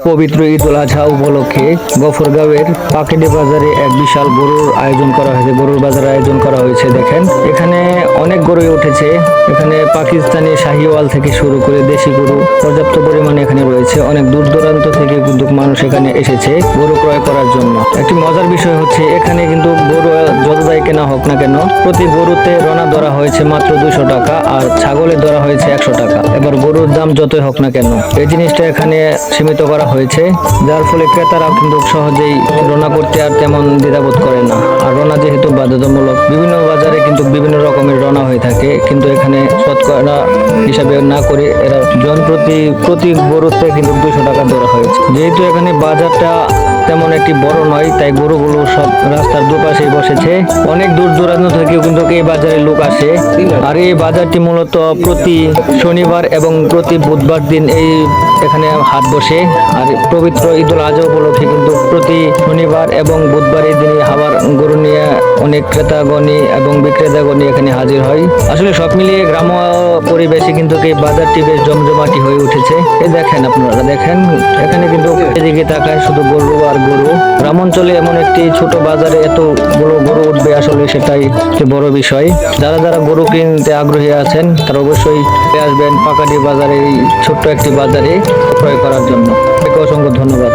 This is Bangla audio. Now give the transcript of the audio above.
পবিত্র ঈদ উল আজহা উপলক্ষে গফরগাঁওয়ের পাকেডি বাজারে এক বিশাল গরুর আয়োজন করা হয়েছে। গরুর বাজার আয়োজন করা হয়েছে। দেখেন এখানে অনেক গরুই উঠেছে। এখানে পাকিস্তানি শাহিওয়াল থেকে শুরু করে দেশি গরু পর্যাপ্ত পরিমাণে এখানে রয়েছে। অনেক দূর দূরান্ত থেকে কিন্তু মানুষ এখানে এসেছে গরু ক্রয় করার জন্য। একটি মজার বিষয় হচ্ছে এখানে কিন্তু গরু যতদাই কেনা হোক না কেন, প্রতি গরুতে রোনা ধরা হয়েছে মাত্র 200 টাকা, আর ছাগলের ধরা হয়েছে 100 টাকা। এবার গরুর দাম যতই হোক না কেন, এই জিনিসটা এখানে সীমিত করা হয়েছে, যার ফলে ক্রেতারা কিন্তু সহজেই রোনা করতে আর তেমন দ্বিধাবোধ করে না। আর রোনা যেহেতু বাধ্যতামূলক, বিভিন্ন বাজারে কিন্তু বিভিন্ন রকমের রোনা হয়ে থাকে, কিন্তু এখানে শতকরা হিসাবে না করে এরা জন প্রতি গরুতে কিন্তু 200 টাকা ধরা হয়েছে। যেহেতু এখানে বাজারটা তেমন একটি বড় নয়, তাই গরুগুলো সব রাস্তার দুপাশে বসেছে। অনেক দূর দূরান্ত থেকে কিন্তু এই বাজারে লোক আসে। আর এই বাজারটি মূলত প্রতি শনিবার এবং প্রতি বুধবার দিন এখানে হাট বসে। আর পবিত্র ঈদ উল আজহা উপলক্ষে কিন্তু প্রতি শনিবার এবং বুধবার এই দিনে হাবার গরু নিয়ে অনেক ক্রেতাগণী এবং বিক্রেতাগণী এখানে হাজির হয়। আসলে সব মিলিয়ে গ্রাম্য পরিবেশে কিন্তু এই বাজারটি বেশ জমজমাটি হয়ে উঠেছে। দেখেন, আপনারা দেখেন এখানে কিন্তু এদিকে তাকায় শুধু গরু আর গরু। গ্রাম অঞ্চলে এমন একটি ছোট বাজারে এতগুলো গরু উঠবে, আসলে সেটাই একটি বড় বিষয়। যারা যারা গরু কিনতে আগ্রহী আছেন তারা অবশ্যই আসবেন পাকাডি বাজারে, এই ছোট্ট একটি বাজারে ক্রয় করার জন্য। অসংখ্য ধন্যবাদ।